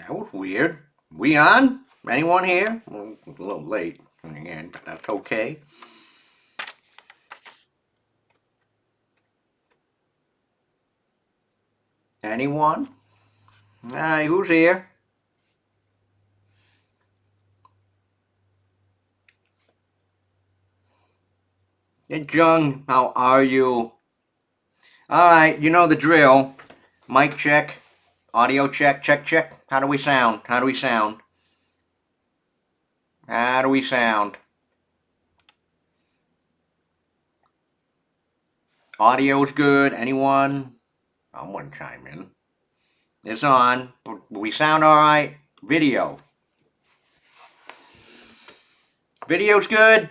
That was weird. We on? Anyone here? Well, a little late coming in, but that's okay. Anyone? Hi, who's here? Hey, Jung, how are you? Alright, you know the drill. Mic check, audio check, check, check. How do we sound? How do we sound? How do we sound? Audio's good. Anyone? Someone chime in. It's on. We sound alright. Video. Video's good.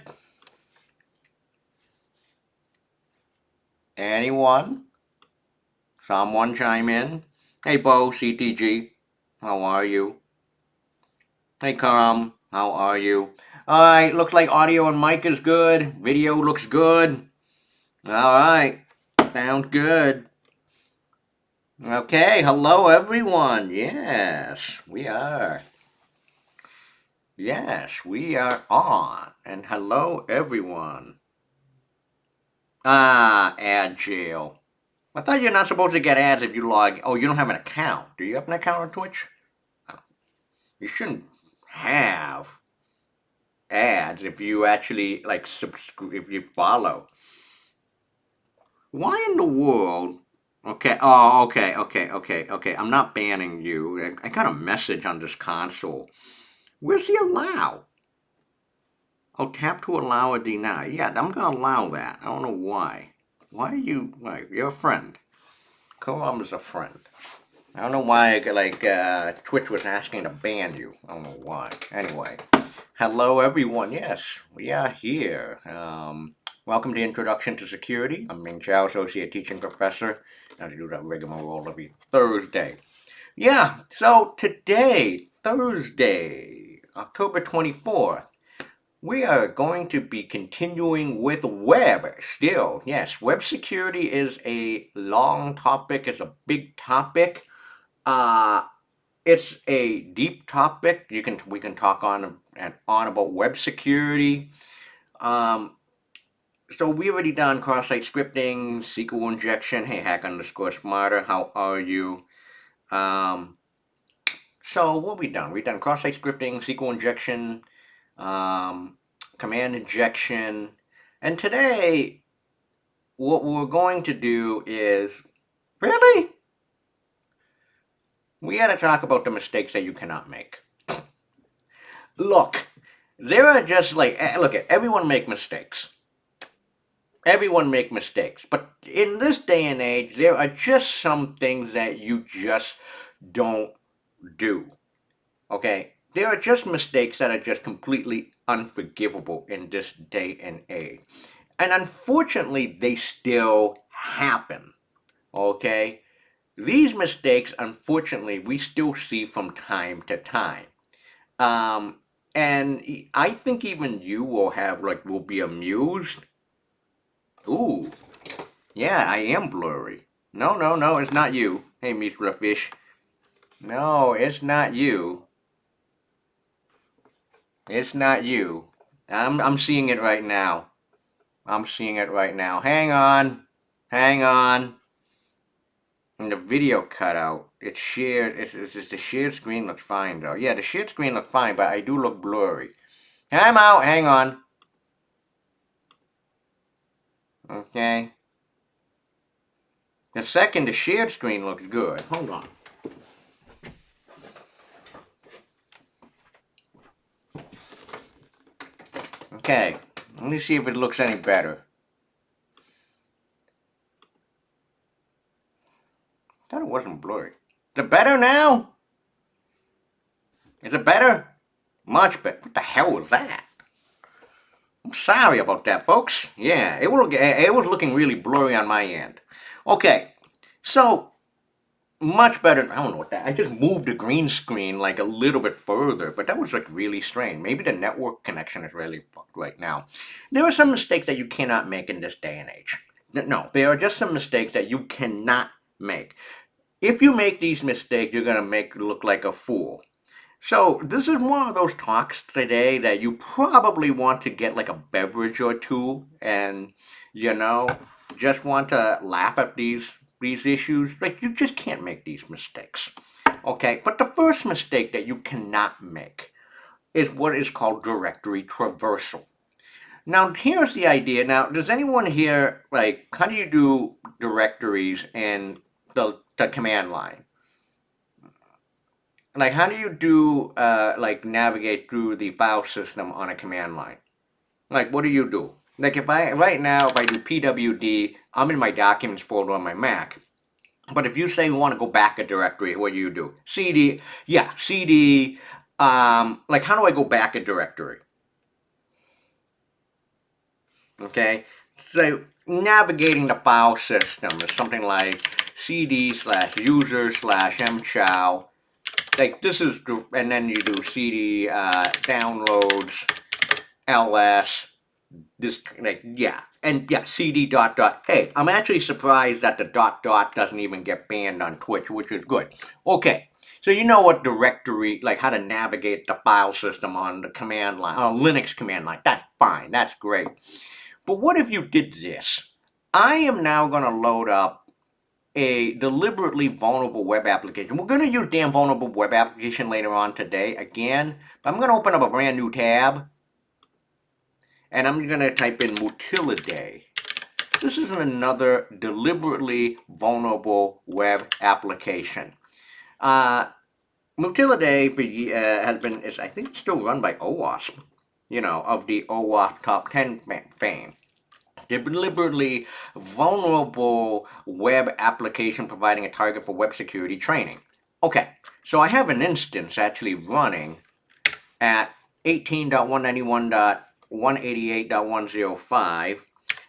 Anyone? Someone chime in. Hey, Bo, CTG. How are you? Hey, Karam. How are you? Alright, looks like audio and mic is good. Video looks good. Alright, sounds good. Okay, hello everyone. Yes, we are. Yes, we are on. And hello everyone. Ad jail. I thought you're not supposed to get ads if you log. Oh, you don't have an account. Do you have an account on Twitch? You shouldn't have ads if you actually like subscribe if you follow. Why in the world? Okay. Oh, okay. I'm not banning you. I got a message on this console. Where's the allow? Oh, tap to allow or deny. Yeah, I'm gonna allow that. I don't know why. Why are you? Like, you're a friend. Colum is a friend. I don't know why. Twitch was asking to ban you. I don't know why. Anyway, hello everyone. Yes, we are here. Welcome to Introduction to Security. I'm Ming Chao, Associate Teaching Professor. I do that rigmarole every Thursday. Yeah, so today, Thursday, October 24th, we are going to be continuing with web still. Yes, web security is a long topic, it's a big topic. Uh, it's a deep topic. We can talk on and on about web security. Um, so we already done cross-site scripting, SQL injection. Hey, hack underscore smarter. How are you? Um, so what we done? We done cross-site scripting, SQL injection, um, command injection, and today what we're going to do is really we got to talk about the mistakes that you cannot make. Look, there are just like look at everyone make mistakes. Everyone make mistakes, but in this day and age, there are just some things that you just don't do. Okay, there are just mistakes that are just completely unforgivable in this day and age, and unfortunately, they still happen. Okay, these mistakes, unfortunately, we still see from time to time. Um, and I think even you will be amused. Ooh, yeah, I am blurry. No, it's not you. Hey, Mr. Fish. No, it's not you. It's not you. I'm seeing it right now. I'm seeing it right now. Hang on. Hang on. And the video cut out. It's shared. It's the shared screen looks fine though. Yeah, the shared screen looks fine, but I do look blurry. I'm out. Hang on. Okay. The second the shared screen looks good. Hold on. Okay. Let me see if it looks any better. I thought it wasn't blurry. Is it better now? Is it better? Much better. What the hell was that? I'm sorry about that, folks. Yeah, it was looking really blurry on my end. Okay, so much better. I don't know what that. I just moved the green screen like a little bit further, but that was like really strange. Maybe the network connection is really fucked right now. There are some mistakes that you cannot make in this day and age. No, there are just some mistakes that you cannot make. if you make these mistakes, you're gonna make look like a fool. So this is one of those talks today that you probably want to get like a beverage or two, and you know, just want to laugh at these issues. Like you just can't make these mistakes. Okay, but the first mistake that you cannot make is what is called directory traversal. Now, here's the idea. Now, does anyone here, like, how do you do directories in the command line? Like, how do you do, like, navigate through the file system on a command line? Like, what do you do? Like, right now, if I do pwd, I'm in my documents folder on my Mac. But if you say you want to go back a directory, what do you do? CD, yeah, CD, like, how do I go back a directory? Okay, so navigating the file system is something like cd/user/mchow. Like this is, and then you do cd downloads ls. This like yeah, and yeah, cd dot dot. Hey, I'm actually surprised that the dot dot doesn't even get banned on Twitch, which is good. Okay, so you know what directory, like how to navigate the file system on the command line, on Linux command line. That's fine. That's great. But what if you did this? I am now going to load up a deliberately vulnerable web application. We're going to use damn vulnerable web application later on today again. But I'm going to open up a brand new tab. And I'm going to type in Mutilidae. This is another deliberately vulnerable web application. Mutilidae has been, I think, still run by OWASP. You know, of the OWASP top 10 fame. Deliberately vulnerable web application providing a target for web security training. Okay, so I have an instance actually running at 18.191.188.105,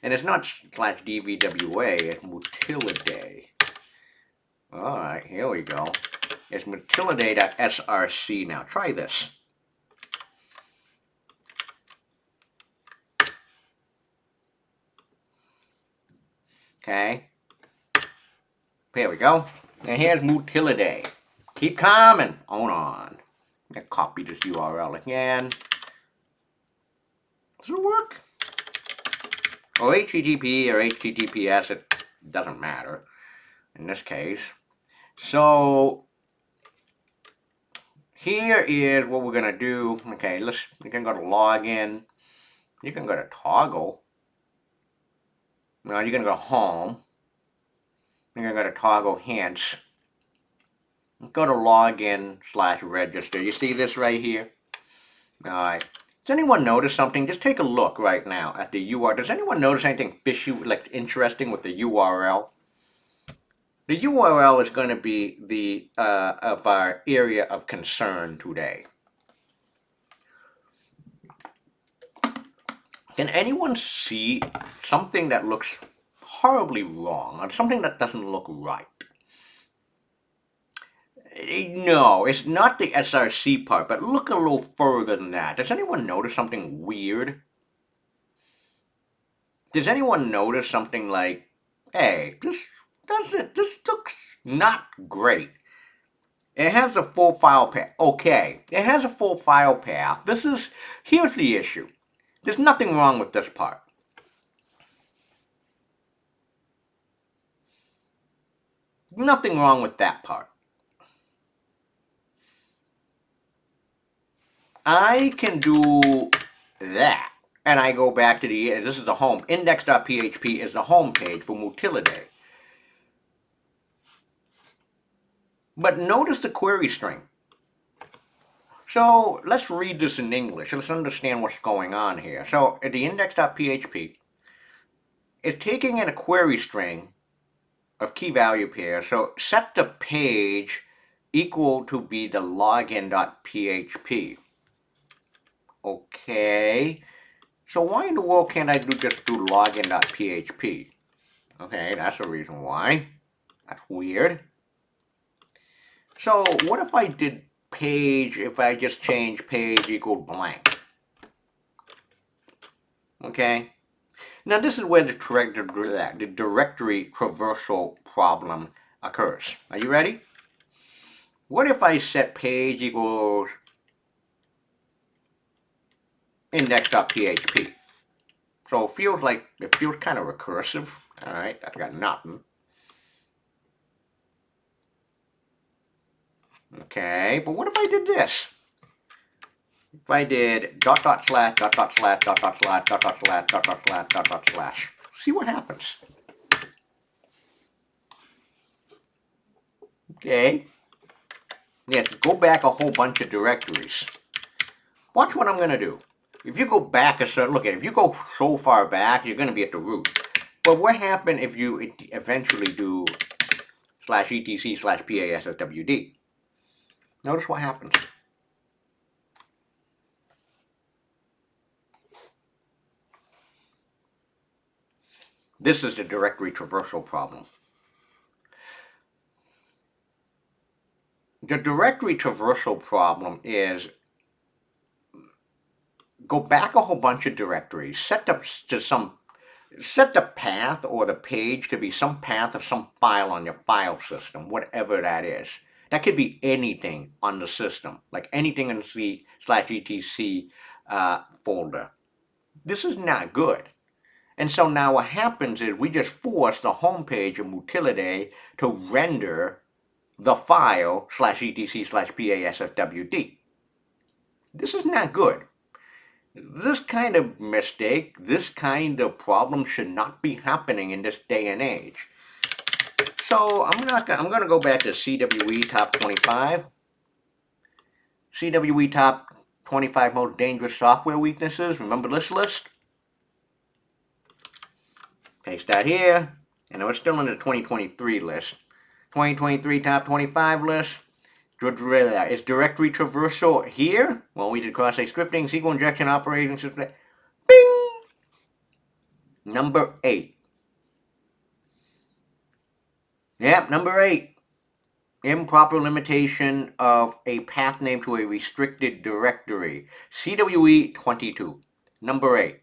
and it's not /dvwa, it's Mutilidae. Alright, here we go. It's Mutilidae.src now. Try this. Okay. Here we go. And here's Mutilidae. Keep calm and hold on. I'm gonna copy this URL again. Does it work? Or HTTP or HTTPS, it doesn't matter in this case. So here is what we're gonna do. Okay, we can go to login. You can go to toggle. Now you're gonna go home. You're gonna go to toggle hints. Go to login/register. You see this right here? Alright. Does anyone notice something? Just take a look right now at the URL. Does anyone notice anything fishy, like interesting with the URL? The URL is going to be the of our area of concern today. Can anyone see something that looks horribly wrong, or something that doesn't look right? No, it's not the SRC part, but look a little further than that. Does anyone notice something weird? Does anyone notice something like, hey, this looks not great. It has a full file path. Okay, it has a full file path. Here's the issue. There's nothing wrong with this part. Nothing wrong with that part. I can do that. And I go back to this is the home. Index.php is the home page for Mutilidae. But notice the query string. So let's read this in English. Let's understand what's going on here. So at the index.php, it's taking in a query string of key value pair. So set the page equal to be the login.php. Okay. So why in the world can't I just do login.php? Okay, that's the reason why. That's weird. So what if I did page, if I just change page equal blank? Okay. Now this is where the directory traversal problem occurs. Are you ready? What if I set page equals index.php? So it feels kind of recursive. All right, I got nothing. Okay, but what if I did this? If I did dot dot slash dot dot slash dot dot slash dot dot slash dot dot slash dot dot slash, see what happens. Okay. Yes, go back a whole bunch of directories. Watch what I'm gonna do. If you go back a certain, look at it, if you go so far back, you're gonna be at the root. But what happened if you eventually do /etc/passwd? Notice what happens. This is the directory traversal problem. The directory traversal problem is go back a whole bunch of directories, set the path or the page to be some path of some file on your file system, whatever that is. That could be anything on the system, like anything in the /etc folder. This is not good. And so now what happens is we just force the home page of Mutility to render the file /etc/passwd. This is not good. This kind of mistake, this kind of problem should not be happening in this day and age. So I'm gonna go back to CWE top 25. CWE top 25 most dangerous software weaknesses. Remember this list? Paste that here, and we're still in the 2023 list. 2023 top 25 list. Is directory traversal here? Well, we did cross-site scripting, SQL injection, operating system. Bing! Number 8. Yep, number 8. Improper limitation of a path name to a restricted directory. CWE 22. Number 8.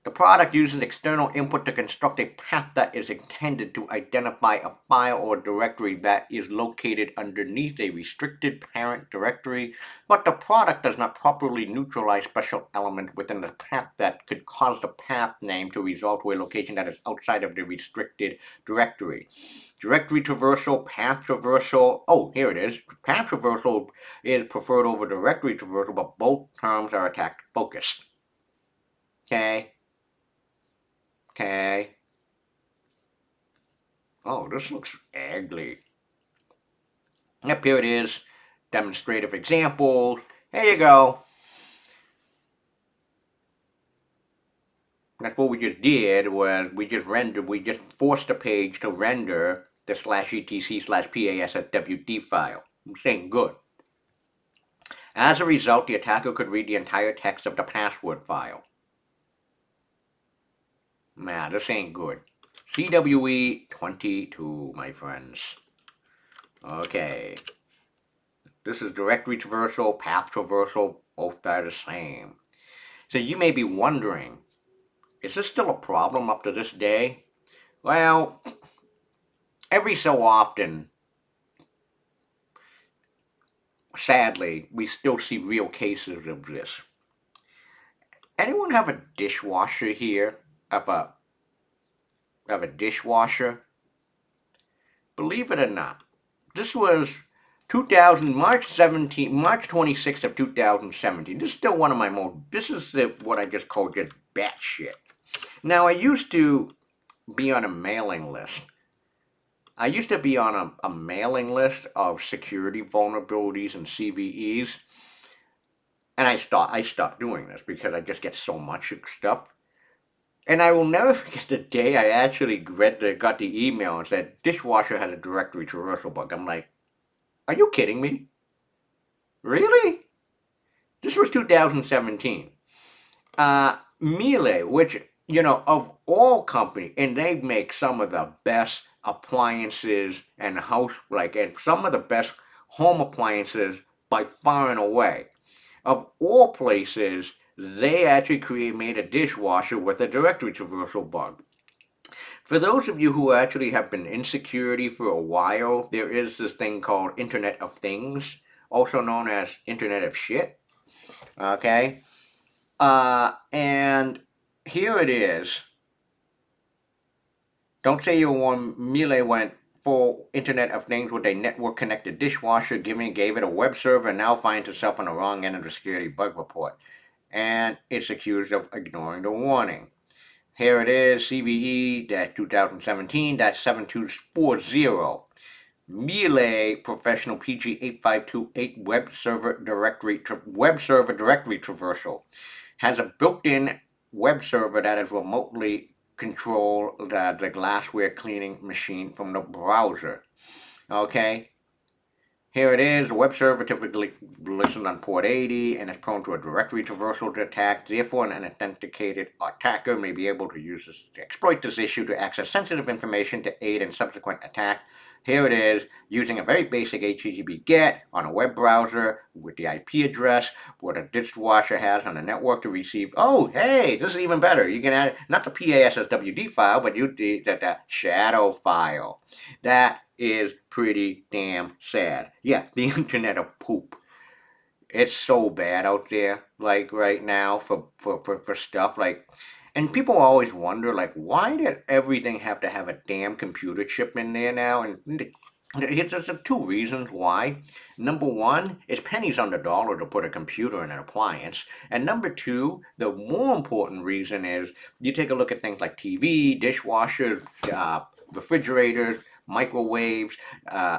The product uses external input to construct a path that is intended to identify a file or directory that is located underneath a restricted parent directory, but the product does not properly neutralize special elements within the path that could cause the path name to result to a location that is outside of the restricted directory. Directory traversal, path traversal. Oh, here it is. Path traversal is preferred over directory traversal, but both terms are attack focused. Okay. Okay. Oh, this looks ugly. Yep, here it is. Demonstrative examples. Here you go. That's what we just did, was we just forced the page to render the /etc/passwd file. I'm saying good. As a result, the attacker could read the entire text of the password file. Nah, this ain't good. CWE 22, my friends. Okay. This is directory traversal, path traversal, both are the same. So you may be wondering, is this still a problem up to this day? Well, every so often, sadly, we still see real cases of this. Anyone have a dishwasher here? Have a dishwasher? Believe it or not, this was March 26th of 2017. This is still one of my this is what I just call just batshit. Now, I used to be on a mailing list. I used to be on a mailing list of security vulnerabilities and CVEs. And I stopped doing this because I just get so much stuff. And I will never forget the day I actually got the email and said, dishwasher has a directory traversal bug. I'm like, are you kidding me? Really? This was 2017. Miele, which, of all companies, and they make some of the best appliances and and some of the best home appliances by far and away. Of all places, they actually made a dishwasher with a directory traversal bug. For those of you who actually have been in security for a while, there is this thing called Internet of Things, also known as Internet of Shit. Okay? And here it is. Don't say you won. Miele went full Internet of Things with a network connected dishwasher, gave it a web server, and now finds itself on the wrong end of the security bug report. And it's accused of ignoring the warning. Here it is, CVE 2017-7240. Miele Professional PG 8528 web server directory traversal has a built-in web server that is remotely control the glassware cleaning machine from the browser. Okay, here it is. The web server typically listens on port 80 and is prone to a directory traversal attack. Therefore, an authenticated attacker may be able to exploit this issue to access sensitive information to aid in subsequent attack. Here it is, using a very basic HTTP GET on a web browser with the IP address what a dishwasher has on the network to receive. Oh, hey, this is even better. You can add not the PASSWD file, but the shadow file. That is pretty damn sad. Yeah, the internet of poop. It's so bad out there, like right now for stuff like, and people always wonder like, why did everything have to have a damn computer chip in there now? And there's two reasons why. Number one, it's pennies on the dollar to put a computer in an appliance, and number two, the more important reason is you take a look at things like TV, dishwashers, refrigerators, microwaves,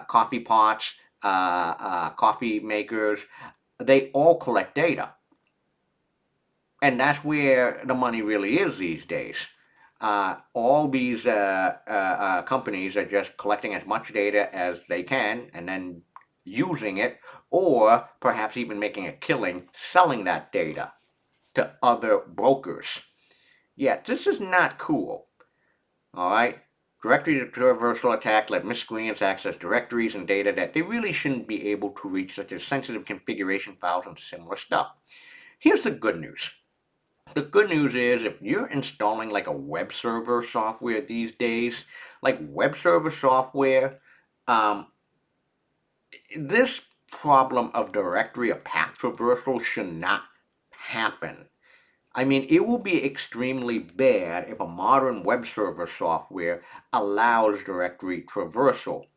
coffee pots, coffee makers. They all collect data. And that's where the money really is these days. All these companies are just collecting as much data as they can and then using it, or perhaps even making a killing selling that data to other brokers. Yeah, this is not cool. All right? Directory traversal attack let miscreants access directories and data that they really shouldn't be able to reach, such as sensitive configuration files and similar stuff. Here's the good news. The good news is if you're installing like a web server software these days, like web server software, this problem of directory or path traversal should not happen. I mean, it will be extremely bad if a modern web server software allows directory traversal.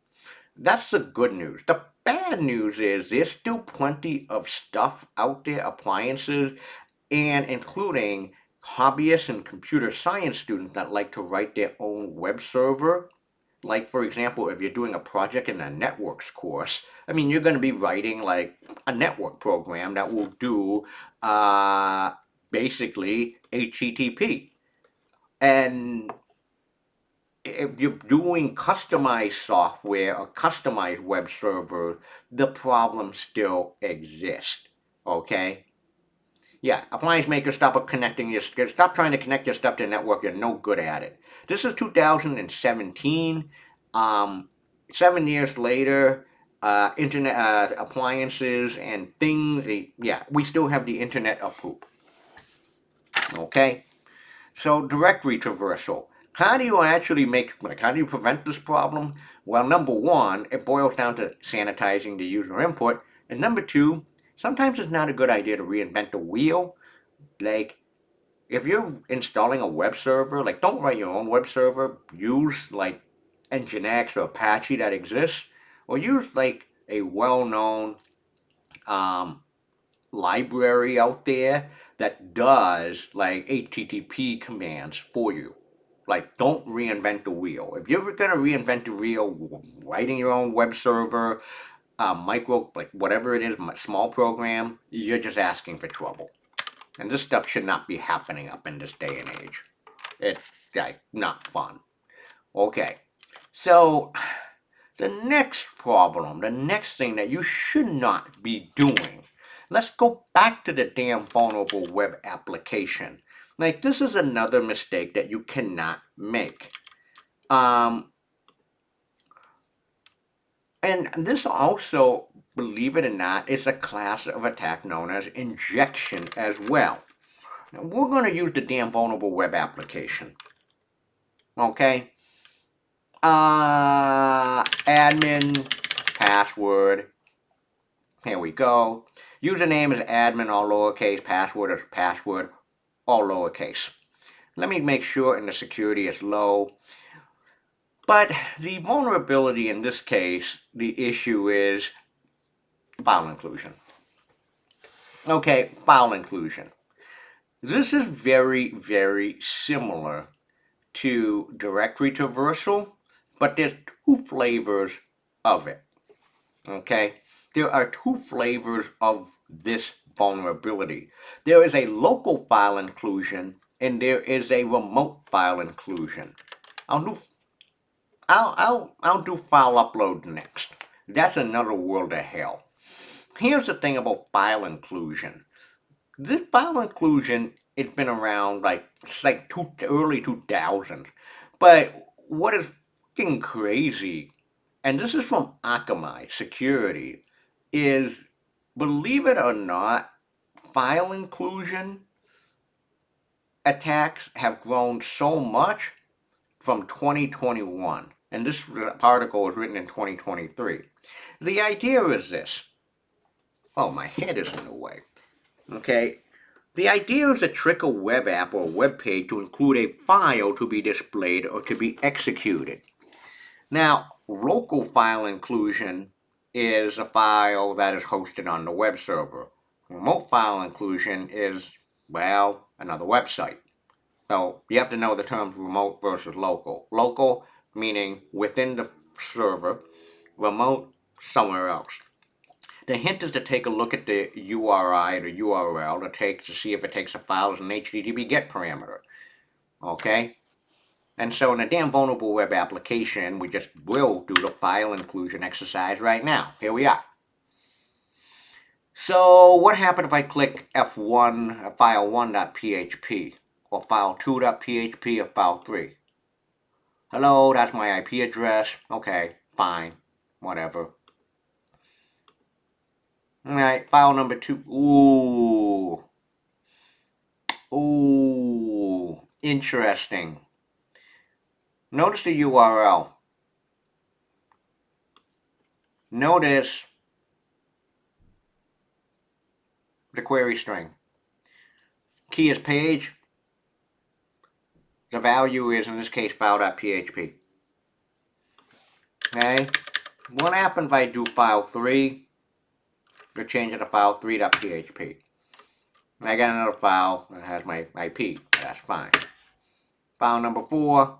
That's the good news. The bad news is there's still plenty of stuff out there, appliances, and including hobbyists and computer science students that like to write their own web server. Like, for example, if you're doing a project in a networks course, I mean, you're going to be writing like a network program that will do basically HTTP. And if you're doing customized software or customized web server, the problem still exists. Okay? Yeah, appliance makers, stop trying to connect your stuff to the network. You're no good at it. This is 2017. 7 years later, internet appliances and things. Yeah, we still have the internet of poop. Okay, so directory traversal. How do you actually how do you prevent this problem? Well, number one, it boils down to sanitizing the user input, and number two, sometimes it's not a good idea to reinvent the wheel. Like, if you're installing a web server, like, don't write your own web server. Use like Nginx or Apache that exists, or use like a well-known library out there that does like HTTP commands for you. Like, don't reinvent the wheel. If you're gonna reinvent the wheel, writing your own web server, like whatever it is, small program, you're just asking for trouble. And this stuff should not be happening up in this day and age. It's like not fun. Okay, so the next problem, the next thing that you should not be doing. Let's go back to the damn vulnerable web application. Like, this is another mistake that you cannot make. And this also, believe it or not, is a class of attack known as injection as well. Now, we're going to use the damn vulnerable web application. Okay? admin password. Here we go. Username is admin, all lowercase. Password is password, all lowercase. Let me make sure and the security is low. But the vulnerability in this case, the issue is file inclusion. Okay, file inclusion. This is very, very similar to directory traversal, but there's two flavors of it. Okay, there are two flavors of this vulnerability. There is a local file inclusion and there is a remote file inclusion. I'll do file upload next. That's another world of hell. Here's the thing about file inclusion. This file inclusion, it's been around it's like early 2000s. But what is fucking crazy, and this is from Akamai Security, is, believe it or not, file inclusion attacks have grown so much from 2021. And this article was written in 2023. The idea is this. Oh, my head is in the way. Okay. The idea is to trick a web app or web page to include a file to be displayed or to be executed. Now, local file inclusion is a file that is hosted on the web server. Remote file inclusion is, well, another website. So you have to know the terms remote versus local. Local meaning within the server, remote somewhere else. The hint is to take a look at the URI, the URL, to see if it takes a file as an HTTP GET parameter. Okay? And so in a damn vulnerable web application, we just will do the file inclusion exercise right now. Here we are. So what happened if I click F1, file1.php, or file2.php, or file3? Hello, that's my IP address. Okay, fine, whatever. Alright, file number 2. Ooh, interesting. Notice the URL. Notice the query string. Key is page. The value is, in this case, file.php. Okay? What happens if I do file 3? To change it to file 3.php. I got another file that has my IP. That's fine. File number 4.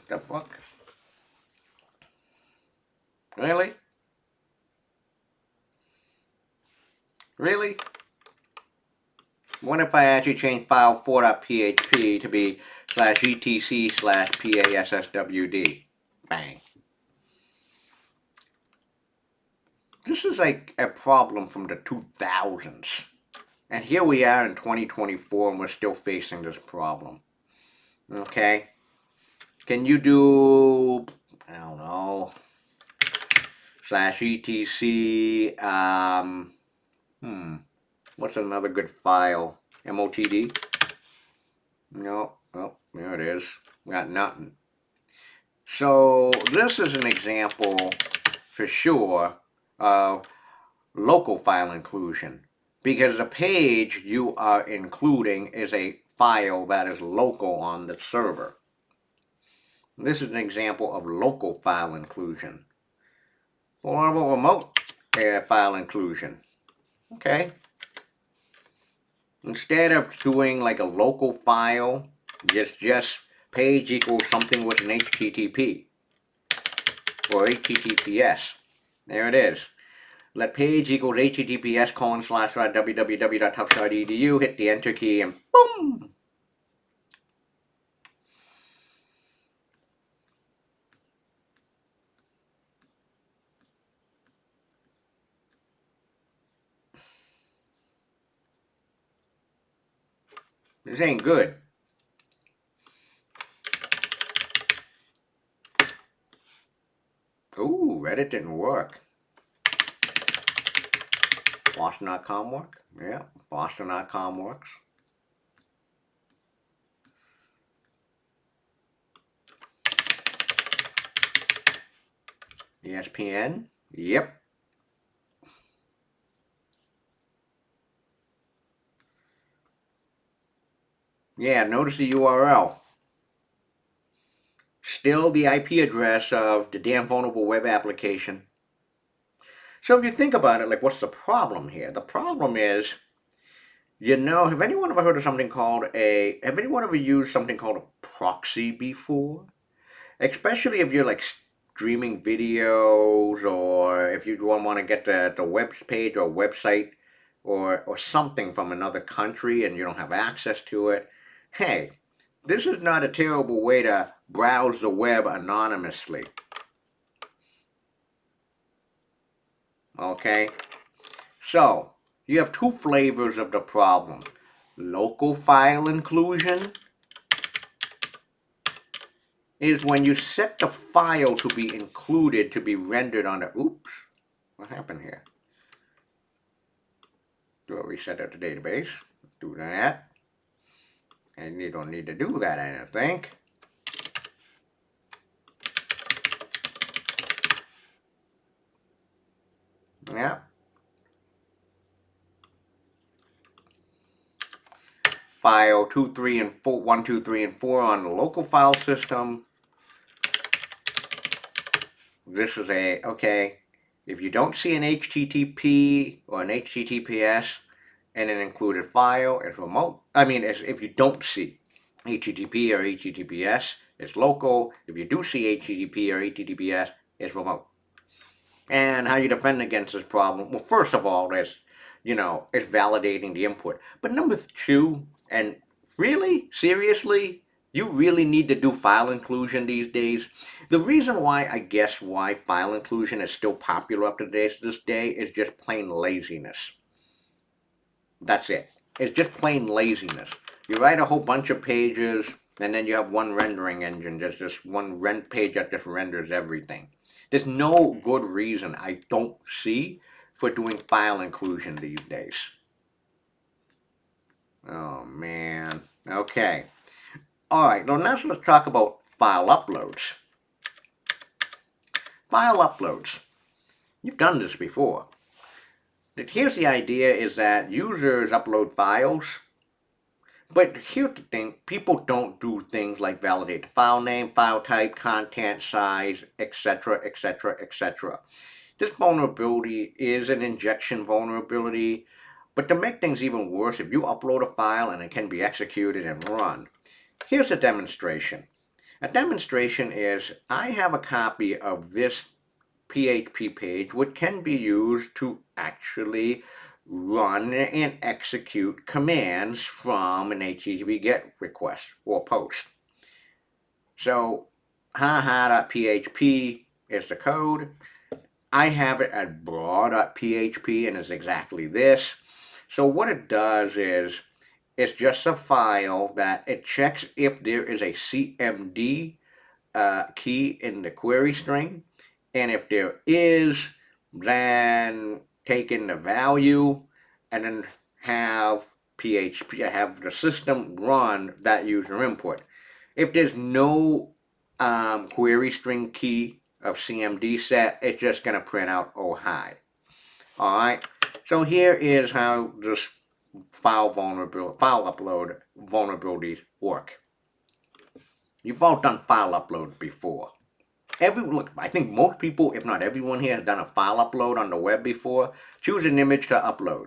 The fuck? Really? Really? What if I actually change file 4.php to be /etc/PASSWD? Bang. This is like a problem from the 2000s. And here we are in 2024 and we're still facing this problem. Okay? Can you do, I don't know, /etc, what's another good file? MOTD? No, oh, there it is. Got nothing. So this is an example for sure of local file inclusion, because the page you are including is a file that is local on the server. This is an example of local file inclusion. Or remote file inclusion. Okay. Instead of doing like a local file, just page equals something with an HTTP or HTTPS. There it is. Let page equals https://www.tufts.edu, hit the enter key, and boom! This ain't good. Ooh, Reddit didn't work. Boston.com work? Yeah, Boston.com works. ESPN. Yep. Yeah, notice the URL. Still the IP address of the damn vulnerable web application. So if you think about it, like, what's the problem here? The problem is, have anyone ever heard of something called have anyone ever used something called a proxy before? Especially if you're like streaming videos, or if you want to get the web page or website or something from another country and you don't have access to it. Hey, this is not a terrible way to browse the web anonymously. Okay? So, you have two flavors of the problem. Local file inclusion is when you set the file to be included to be rendered on the, oops, what happened here? Do a reset of the database, do that, and you don't need to do that, I don't think. Yeah. File 2, 3, and 4, 1, 2, 3, and 4 on the local file system. This is okay, if you don't see an HTTP or an HTTPS and an included file, it's remote. If you don't see HTTP or HTTPS, it's local. If you do see HTTP or HTTPS, it's remote. And how you defend against this problem? Well, first of all, it's validating the input. But number two, and really, seriously, you really need to do file inclusion these days. The reason why file inclusion is still popular up to this day is just plain laziness. That's it. It's just plain laziness. You write a whole bunch of pages, and then you have one rendering engine, just one page that just renders everything. There's no good reason I don't see for doing file inclusion these days. Oh man. Okay. Alright, now let's talk about file uploads. File uploads. You've done this before. Here's the idea is that users upload files. But here's the thing, people don't do things like validate the file name, file type, content size, etc., etc., etc. This vulnerability is an injection vulnerability, but to make things even worse, if you upload a file and it can be executed and run, here's a demonstration. A demonstration is I have a copy of this PHP page which can be used to actually run and execute commands from an HTTP GET request or post. So haha.php is the code. I have it at bra.php and it's exactly this. So what it does is it's just a file that it checks if there is a CMD key in the query string, and if there is, then take in the value and then have the system run that user input. If there's no query string key of CMD set, it's just going to print out oh hi. Alright, so here is how this file upload vulnerabilities work. You've all done file upload before. I think most people, if not everyone here, has done a file upload on the web before. Choose an image to upload.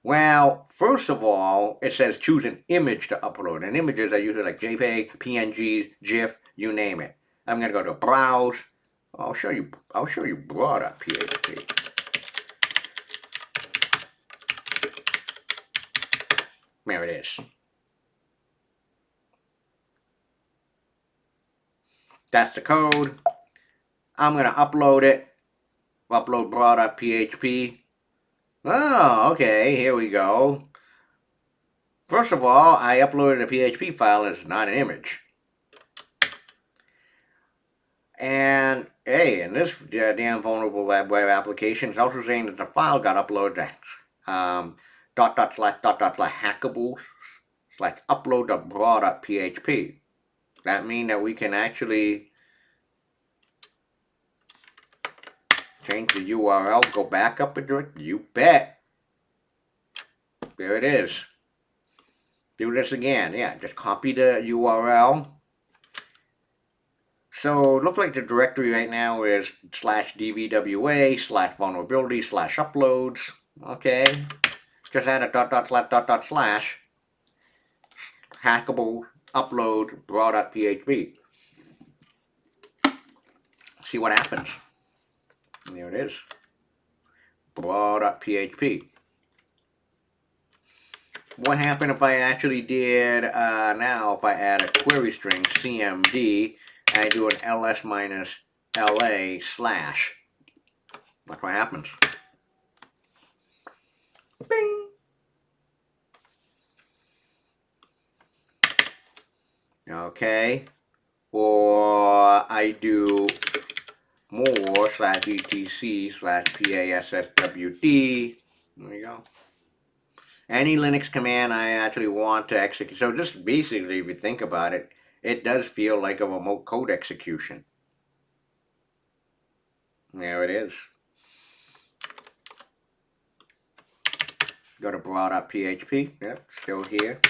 Well, first of all, it says choose an image to upload. And images are usually like JPEG, PNGs, GIF, you name it. I'm going to go to browse. I'll show you broad.php. There it is. That's the code. I'm going to upload it. Upload broad.php. Oh, okay, here we go. First of all, I uploaded a PHP file and it's not an image. And hey, in this damn vulnerable web application, it's also saying that the file got uploaded to hackables upload.bra.php. That means that we can actually Change the URL, go back up a directory. You bet. There it is. Do this again. Yeah, just copy the URL. So it looks like the directory right now is /dvwa/vulnerability/uploads. Okay. Just add a // hackable upload raw.php. See what happens. There it is. Raw.php. What happened if I actually did, now if I add a query string cmd, and I do an ls minus la slash. Look what happens. Bing. Okay. Or I do more /etc/passwd. There you go. Any Linux command I actually want to execute. So just basically, if you think about it, it does feel like a remote code execution. There it is. Go to raw.php. Yep, still here.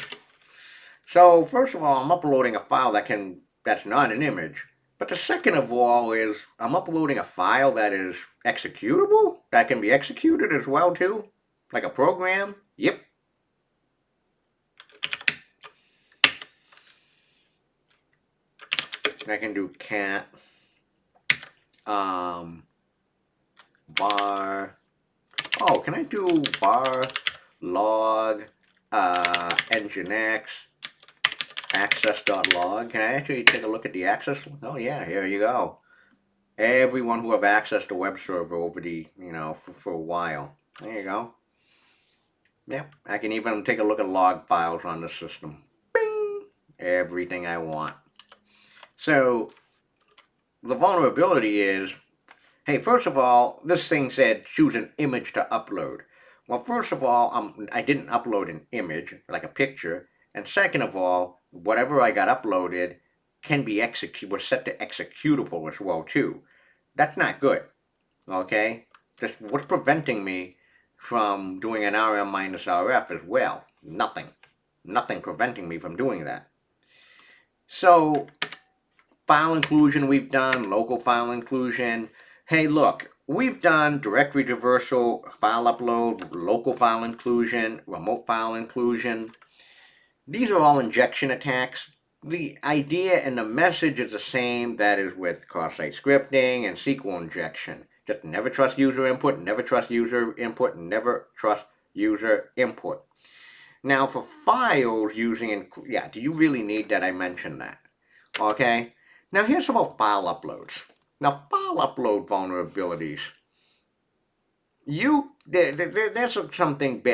So first of all, I'm uploading a file that's not an image. But the second of all is I'm uploading a file that is executable, that can be executed as well too, like a program. Yep. I can do cat var. Oh, can I do var log nginx access.log? Can I actually take a look at the access? Oh yeah, here you go. Everyone who have access to web server over the, for a while. There you go. Yep, I can even take a look at log files on the system. Bing! Everything I want. So the vulnerability is, hey, first of all, this thing said choose an image to upload. Well, first of all, I didn't upload an image, like a picture. And second of all, whatever I got uploaded can be was set to executable as well too. That's not good. Okay? Just what's preventing me from doing an rm minus rf as well? Nothing. Nothing preventing me from doing that. So file inclusion we've done, local file inclusion. Hey, look, we've done directory traversal, file upload, local file inclusion, remote file inclusion. These are all injection attacks. The idea and the message is the same that is with cross-site scripting and SQL injection. Just never trust user input, never trust user input, never trust user input. Now for files using, do you really need that I mention that? Okay? Now here's about file uploads. Now file upload vulnerabilities. There's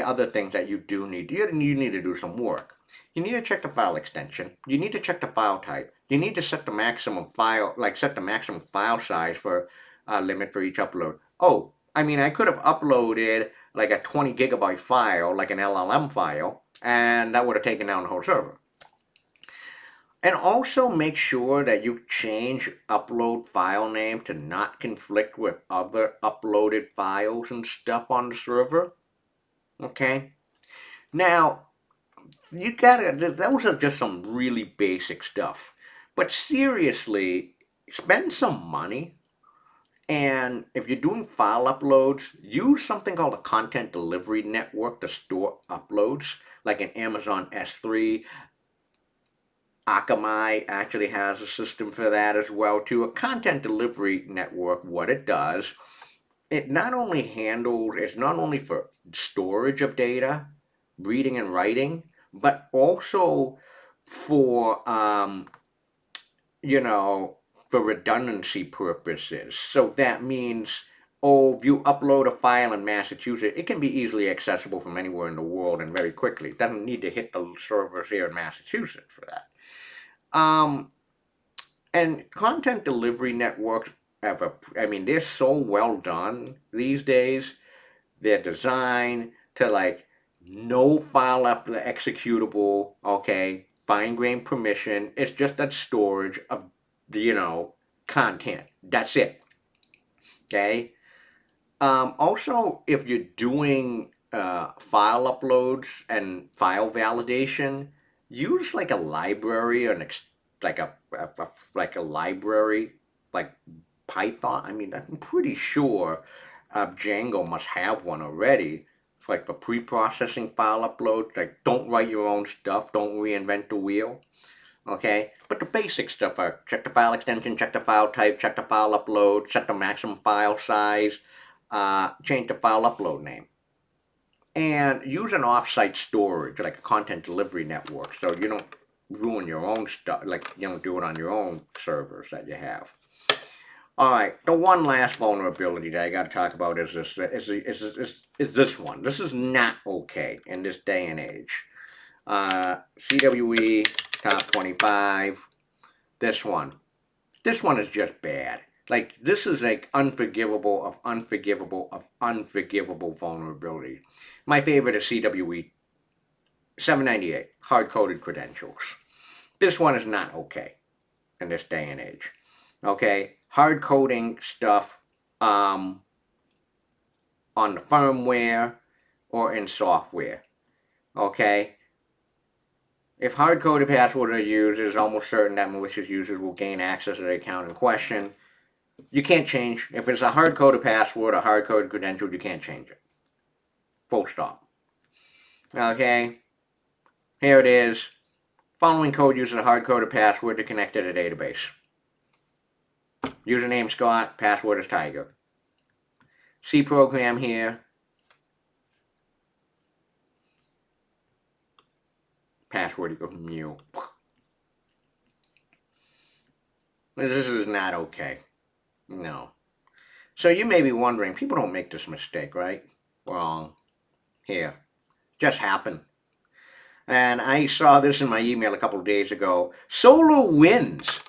other things that you do need. You need to do some work. You need to check the file extension. You need to check the file type. You need to set the maximum file size for limit for each upload. Oh, I mean, I could have uploaded like a 20 gigabyte file, like an LLM file, and that would have taken down the whole server. And also make sure that you change upload file name to not conflict with other uploaded files and stuff on the server. Okay? Now, those are just some really basic stuff. But seriously, spend some money. And if you're doing file uploads, use something called a content delivery network to store uploads, like an Amazon S3. Akamai actually has a system for that as well too. A content delivery network, what it does, it's not only for storage of data, reading and writing, but also for for redundancy purposes. So that means, if you upload a file in Massachusetts, it can be easily accessible from anywhere in the world and very quickly. It doesn't need to hit the servers here in Massachusetts for that. And content delivery networks they're so well done these days. They're designed to no file executable, okay, fine-grained permission. It's just that storage of, content. That's it. Okay? Also, if you're doing file uploads and file validation, use like a library or like like a library like Python. I mean, I'm pretty sure Django must have one already. It's like for pre-processing file uploads. Like, don't write your own stuff. Don't reinvent the wheel. Okay, but the basic stuff are check the file extension, check the file type, check the file upload, set the maximum file size, change the file upload name, and use an offsite storage like a content delivery network so you don't ruin your own stuff, like you don't do it on your own servers that you have. All right, the one last vulnerability that I got to talk about is this one. This is not okay in this day and age. CWE top 25. This one. This one is just bad. Like, this is like unforgivable of unforgivable of unforgivable vulnerability. My favorite is CWE 798, hard coded credentials. This one is not okay in this day and age. Okay? Hard coding stuff on the firmware or in software. Okay? If hard-coded passwords are used, it is almost certain that malicious users will gain access to the account in question. You can't change. If it's a hard-coded password, a hard-coded credential, you can't change it. Full stop. Okay? Here it is. Following code uses a hard-coded password to connect to the database. Username Scott, password is Tiger. C program here. Password equals Mew. This is not okay. No. So you may be wondering, people don't make this mistake, right? Wrong. Here. Just happened. And I saw this in my email a couple of days ago. SolarWinds.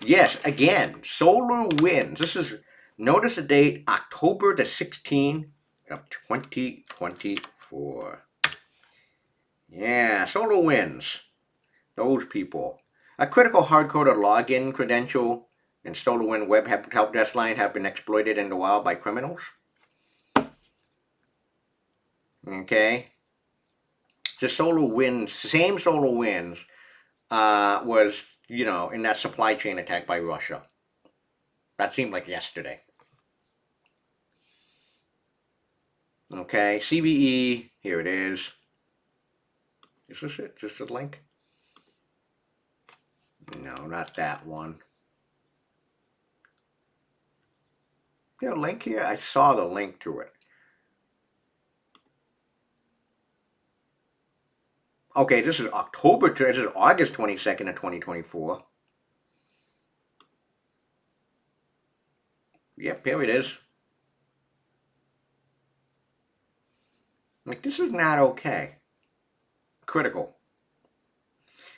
Yes, again, SolarWinds. This is, notice the date, October the 16th of 2024. Yeah, SolarWinds. Those people. A critical hard-coded login credential and SolarWinds web help desk line have been exploited in the wild by criminals. Okay. The SolarWinds, same SolarWinds, was, in that supply chain attack by Russia. That seemed like yesterday. Okay, CVE, here it is. Is this it? Just a link? No, not that one. Is there a link here? I saw the link to it. Okay, this is this is August 22nd of 2024. Yep, here it is. Like, this is not okay. Critical.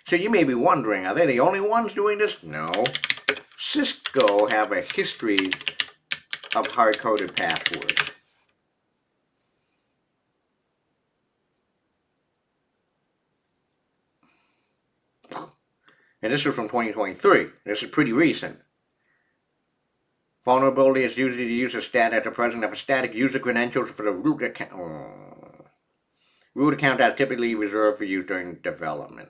So you may be wondering, are they the only ones doing this? No. Cisco have a history of hard-coded passwords. And this is from 2023. This is pretty recent. Vulnerability is usually the user stat at the present of a static user credentials for the root account. Root account that is typically reserved for use during development.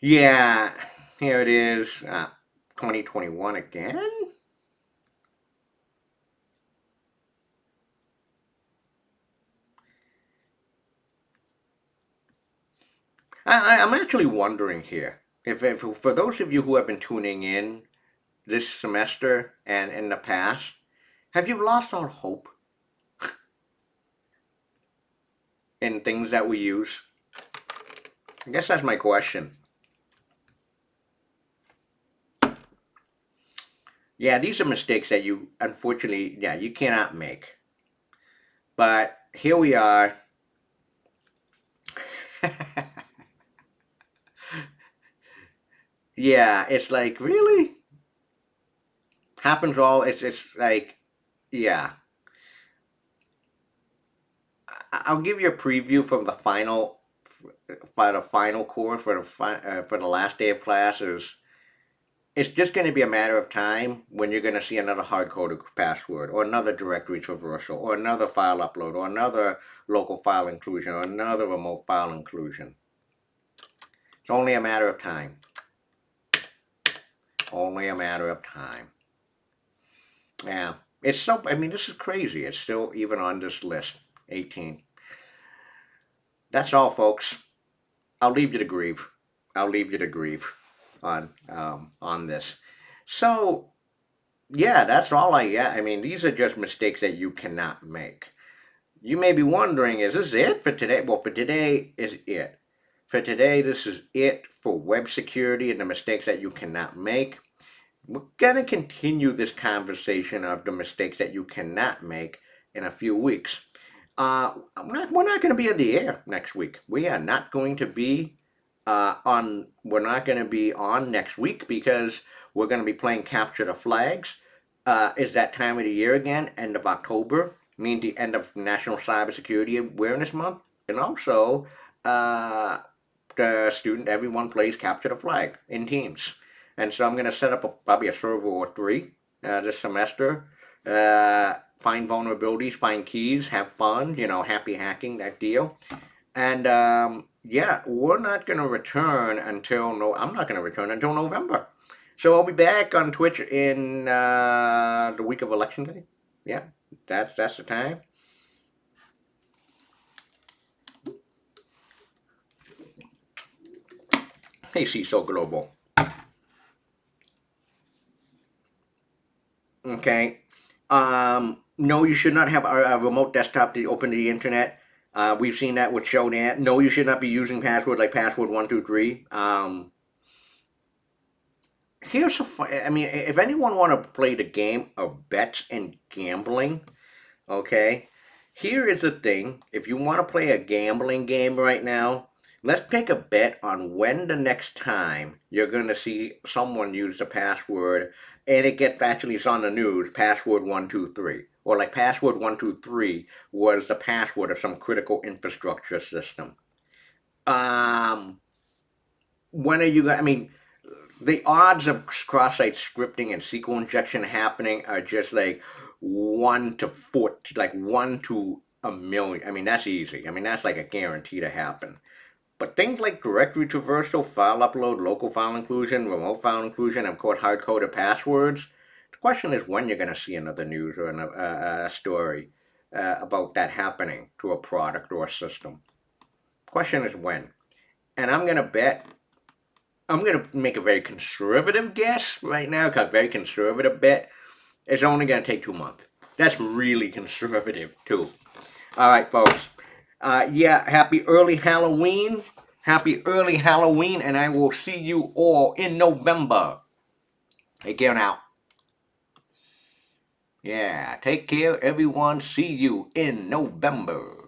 Yeah, here it is. 2021 again. I'm actually wondering here if for those of you who have been tuning in this semester and in the past, have you lost all hope in things that we use? I guess that's my question. Yeah, these are mistakes that you, unfortunately, you cannot make. But here we are. Yeah, it's like, really? Happens all, it's like, yeah. I'll give you a preview from the final course for the last day of classes. it's just going to be a matter of time when you're going to see another hard-coded password or another directory traversal or another file upload or another local file inclusion or another remote file inclusion. It's only a matter of time. Only a matter of time. Yeah, it's so, I mean, this is crazy. It's still even on this list, 18. That's all, folks. I'll leave you to grieve. I'll leave you to grieve on this. So, yeah, that's all I got. I mean, these are just mistakes that you cannot make. You may be wondering, is this it for today? Well, for today is it. For today, this is it for web security and the mistakes that you cannot make. We're going to continue this conversation of the mistakes that you cannot make in a few weeks. We're not going to be in the air next week. We are not going to be we're not going to be on next week because we're going to be playing Capture the Flags. Is that time of the year again, end of October, mean the end of National Cybersecurity Awareness Month, and also everyone plays Capture the Flag in teams. And so I'm going to set up probably a server or three this semester. Find vulnerabilities, find keys, have fun, happy hacking, that deal. And yeah, we're not going to return until I'm not going to return until November. So I'll be back on Twitch in the week of Election Day. Yeah, that's the time. Hey, CISO Global. Okay. No, you should not have a remote desktop to open to the internet. We've seen that with Shodan. No, you should not be using password like password123. Here's I mean, if anyone want to play the game of bets and gambling, okay, here is the thing. If you want to play a gambling game right now, let's take a bet on when the next time you're going to see someone use the password and it gets actually on the news, password123. Or like password123 was the password of some critical infrastructure system. When are you going to, I mean, the odds of cross-site scripting and SQL injection happening are just like 1 to 40, like 1 to a million. I mean, that's easy. I mean, that's like a guarantee to happen. But things like directory traversal, file upload, local file inclusion, remote file inclusion, and of course hard-coded passwords. The question is when you're going to see another news or a story about that happening to a product or a system. The question is when. And I'm going to make a very conservative guess right now, because very conservative bet. It's only going to take 2 months. That's really conservative, too. All right, folks. Yeah, happy early Halloween. Happy early Halloween, and I will see you all in November. Take care now. Yeah, take care, everyone. See you in November.